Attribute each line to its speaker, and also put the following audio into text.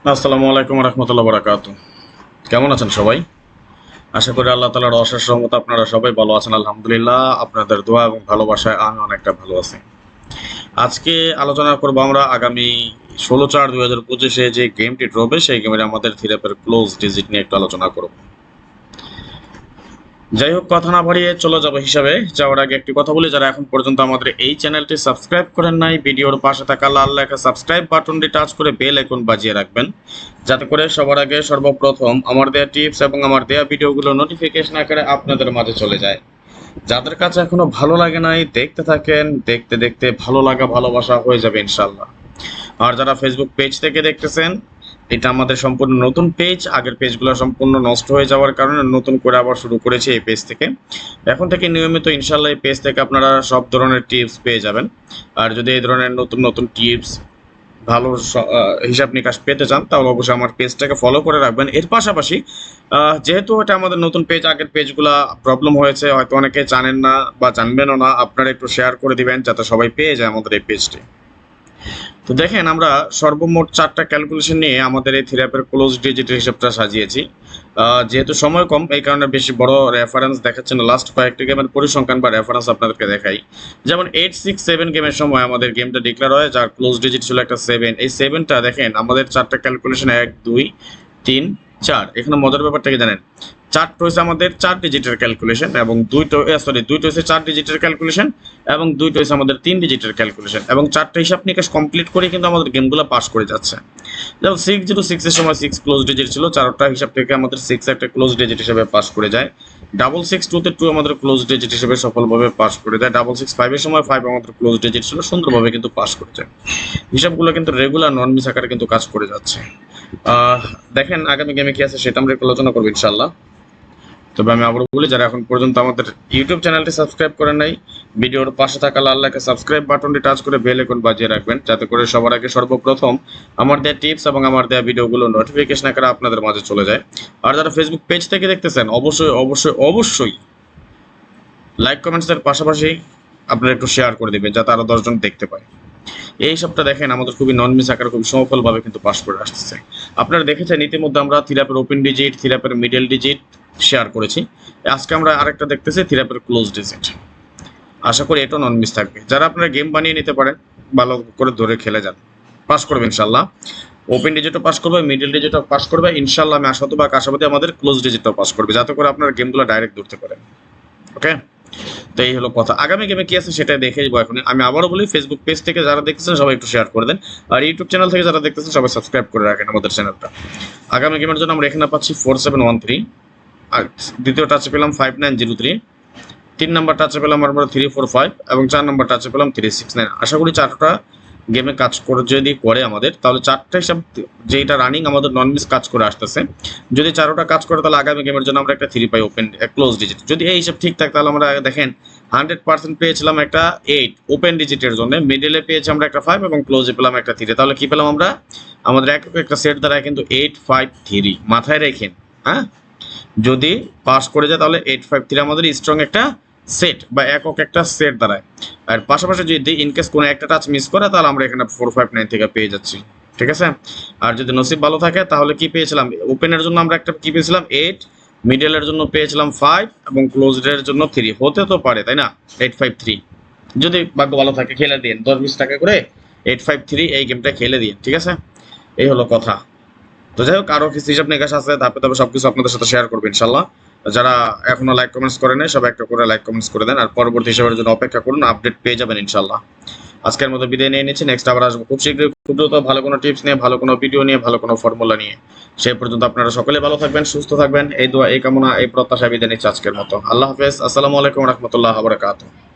Speaker 1: আসসালামু আলাইকুম রহমতুল্লাহ বারাকাতু। কেমন আছেন সবাই? আশা করি আল্লাহ তাআলার অশেষ রহমতে আপনারা সবাই ভালো আছেন। আলহামদুলিল্লাহ, আপনাদের দোয়া এবং ভালোবাসায় আমি অনেকটা ভালো আছি। আজকে আলোচনা করব আমরা আগামী 16/4/2025 যে গেমটি ড্রবে সেই গেমের আমাদের থিরাপের ক্লোজ ডিজিট নিয়ে একটু আলোচনা করব। যাই হোক, কথা না বাড়িয়ে চলে যাব হিসাবে যাওয়ার আগে একটি কথা বলি, যারা এখন পর্যন্ত আমাদের এই চ্যানেলটি সাবস্ক্রাইব করেন নাই, ভিডিওর পাশে থাকা লাল লেখা সাবস্ক্রাইব বাটনটি টাচ করে বেল আইকন বাজিয়ে রাখবেন, যাতে করে সবার আগে সর্বপ্রথম আমার দেয়া টিপস এবং আমার দেয়া ভিডিওগুলো নোটিফিকেশন আকারে আপনাদের মাঝে চলে যায়। যাদের কাছে এখনো ভালো লাগে নাই, দেখতে থাকেন, দেখতে দেখতে ভালো লাগা ভালোবাসা হয়ে যাবে ইনশাল্লাহ। আর যারা ফেসবুক পেজ থেকে দেখতেছেন, এটা আমাদের সম্পূর্ণ নতুন পেজ। আগের পেজগুলো সম্পূর্ণ নষ্ট হয়ে যাওয়ার কারণে নতুন করে আবার শুরু করেছি এই পেজ থেকে। এখন থেকে নিয়মিত ইনশাল্লাহ এই পেজ থেকে আপনারা সব ধরনের টিপস পেয়ে যাবেন। আর যদি এই ধরনের নতুন নতুন টিপস, ভালো হিসাব নিকাশ পেতে চান, তাহলে অবশ্যই আমার পেজটাকে ফলো করে রাখবেন। এর পাশাপাশি যেহেতু এটা আমাদের নতুন পেজ, আগের পেজগুলা প্রবলেম হয়েছে, হয়তো অনেকে জানেন না বা জানবেনও না, আপনারা একটু শেয়ার করে দিবেন যাতে সবাই পেয়ে যায় আমাদের এই পেজটি। তো দেখেন, আমরা সর্বমোট 4টা ক্যালকুলেশন নিয়ে আমাদের এই থিরাপের ক্লোজ ডিজিট হিসাবটা সাজিয়েছি। যেহেতু সময় কম, এই কারণে বেশি বড় রেফারেন্স দেখাচ্ছে না। লাস্ট কয়েকটি গেমের পরিসংখ্যান বা রেফারেন্স আপনাদেরকে দেখাই। যেমন 867 গেমের সময় আমাদের গেমটা ডিক্লেয়ার হয়, যার ক্লোজ ডিজিট ছিল একটা 7। এই 7টা দেখেন আমাদের 4টা ক্যালকুলেশন 1 2 3 4। এখানে মজার ব্যাপারটা কি জানেন? 4টা হচ্ছে আমাদের 4 ডিজিটের ক্যালকুলেশন এবং দুইটা হচ্ছে 4 ডিজিটের ক্যালকুলেশন এবং দুইটা হচ্ছে আমাদের 3 ডিজিটের ক্যালকুলেশন, এবং 4টা হিসাব নিকাশ কমপ্লিট করে কিন্তু আমাদের গেমগুলো পাস করে যাচ্ছে। যেমন 606 এর সময় 6 ক্লোজ ডিজিট ছিল, 4টা হিসাব থেকে আমাদের 6 একটা ক্লোজ ডিজিট হিসেবে পাস করে যায়। 662 তে 2 আমাদের ক্লোজ ডিজিট হিসেবে সফলভাবে পাস করে যায়। 665 এর সময় 5 আমাদের ক্লোজ ডিজিট ছিল, সুন্দরভাবে কিন্তু পাস করে যায়। হিসাবগুলো কিন্তু রেগুলার নন মিস আকারে কিন্তু কাজ করে যাচ্ছে। দেখেন আগামী গেমে কি আছে সেটা আমরা একটু আলোচনা করবো ইনশাল্লাহ। তবে আমি আবার বলি, যারা এখন পর্যন্ত আমাদের ইউটিউব চ্যানেলটি সাবস্ক্রাইব করেন নাই, ভিডিওর পাশে থাকা লাল লেখা সাবস্ক্রাইব বাটনটি টাচ করে বেল আইকন বাজিয়ে রাখবেন, যাতে করে সবার আগে সর্বপ্রথম আমার দেয়া টিপস এবং আমার দেয়া ভিডিওগুলো নোটিফিকেশন আকারে আপনাদের মাঝে চলে যায়। আর যারা ফেসবুক পেজ থেকে দেখতেছেন, অবশ্যই অবশ্যই অবশ্যই লাইক কমেন্টসের পাশাপাশি আপনারা একটু শেয়ার করে দেবেন, যাতে আরো 10 জন দেখতে পায়। এই সবটা দেখেন আমাদের খুবই নন মিস আকারে খুব সফলভাবে কিন্তু পাস করে আসতেছে। আপনারা দেখেছেন ইতিমধ্যে আমরা থিরাপের ওপেন ডিজিট, থিরাপের মিডল ডিজিট শেয়ার করেছি। আজকে আমরা আরেকটা দেখতেছি থিরাপের ক্লোজ ডিজিট। আশা করি এটা নন মিস থাকবে। যারা আপনারা গেম বানিয়ে নিতে পারেন, ভালো করে ধরে খেলে যান, পাস করবে ইনশাল্লাহ। ওপেন ডিজিটও পাস করবে, মিডল ডিজিটও পাস করবে ইনশাল্লাহ। আমি আশাবাদী আমাদের ক্লোজ ডিজিটও পাস করবে, যাতে করে আপনার গেমগুলো ডাইরেক্ট ধরতে পারেন। ওকে, তো এই হলো কথা। আগামী গেমে কি আছে সেটা দেখে যাবো এখন। আমি আবারও বলি, ফেসবুক পেজ থেকে যারা দেখতেছেন সবাই একটু শেয়ার করে দেন, আর ইউটিউব চ্যানেল থেকে যারা দেখতেছেন সবাই সাবস্ক্রাইব করে রাখেন আমাদের চ্যানেলটা। আগামী গেমের জন্য আমরা এখানে পাচ্ছি 4713, আর দ্বিতীয় টাচে পেলাম 5903, 3 নাম্বার টাচে পেলাম আমরা 345 এবং 4 নাম্বার টাচে পেলাম 369। আশা করি 4টা গেমে কাজ করে যদি করে আমাদের, তাহলে 4টা হিসাব যেটা রানিং আমাদের নন মিস কাজ করে আসতেছে। যদি 4টা কাজ করে, তাহলে আগামী গেমের জন্য আমরা একটা 3 পাই ওপেন ক্লোজ ডিজিট। যদি এই হিসাব ঠিক থাকে, তাহলে আমরা দেখেন 100% পেয়েছিলাম একটা 8 ওপেন ডিজিটের জন্য, মিডলে পেয়েছি আমরা একটা 5 এবং ক্লোজে পেলাম একটা 3। তাহলে কি পেলাম আমরা? আমাদের একটা সেট দ্বারা কিন্তু 853 মাথায় রেখেন। হ্যাঁ, যদি পাস করে যায় তাহলে 853 আমাদের স্ট্রং একটা সেট বা একক একটা সেট দাঁড়ায়। আর পাশাপাশি যদি ইনকেস কোনো একটা টাচ মিস করে, তাহলে আমরা এখানে 459 থেকে পেয়ে যাচ্ছি। ঠিক আছে। আর যদি নসিব ভালো থাকে, তাহলে কি পেয়েছিলাম? ওপেনের জন্য আমরা একটা কি পেয়েছিলাম 8, মিডলের জন্য পেয়েছিলাম 5 এবং ক্লোজের জন্য 3। হতে তো পারে, তাই না? 853 যদি ভাগ্য ভালো থাকে খেলে দিন, 10-20 টাকা করে 853 এই গেমটা খেলে দিন। ঠিক আছে, এই হলো কথা। তো যাই হোক, আরো কিছু হিসাব নিকাশ আছে, ধাপে ধাপে সবকিছু আপনাদের সাথে শেয়ার করবো ইনশাল্লাহ। যারা এখনো লাইক কমেন্টস করে নেই, সব একটা করে লাইক কমেন্টস করে দেন, আর পরবর্তী হিসাবের জন্য অপেক্ষা করুন, আপডেট পেয়ে যাবেন ইনশাল্লাহ। আজকের মতো বিদায় নিয়ে নিচ্ছি, নেক্সট আবার আসবো খুব শীঘ্রই, খুব দ্রুত, ভালো কোনো টিপস নিয়ে, ভালো কোনো ভিডিও নিয়ে, ভালো কোনো ফর্মুলা নিয়ে। সেই পর্যন্ত আপনারা সকলে ভালো থাকবেন, সুস্থ থাকবেন, এই দোয়া, এই কামনা, এই প্রত্যাশা বিদায় নিচ্ছি আজকের মতো। আল্লাহ হাফেজ, আসসালামু আলাইকুম রহমতুল্লাহ বারাকাতুহু।